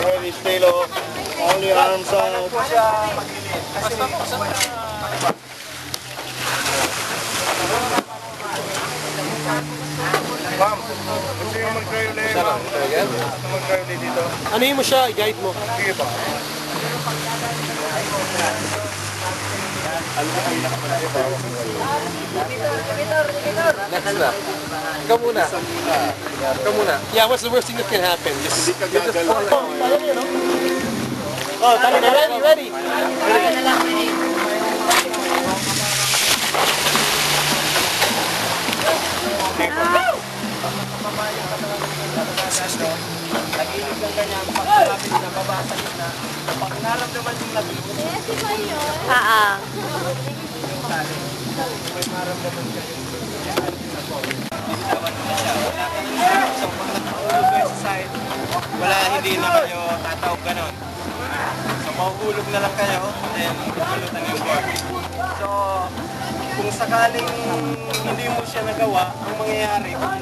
Ready, stay low. Only arms out. Ma'am, gusto nyo mag-try ulit, ma'am? Mag-try ulit dito. Ano mo siya? I-guide mo. Sige ba? Next na. Ikaw muna. Ikaw muna. Yeah, what's the worst thing that can happen? Just fall. Oh, tali na. Ready. Nag-ilig ang kanyang pagkakapit na babasa na pag naramdaman yung nabilo. May maramdaman ka yung binitawan mo na siya. Wala ka na siya. So pag nakahulog kayo sa side, hindi na kayo tatawag ganon. So mahuhulog na lang kayo, then pulutan yung board. So kung sakaling hindi mo siya nagawa, ang mangyayari,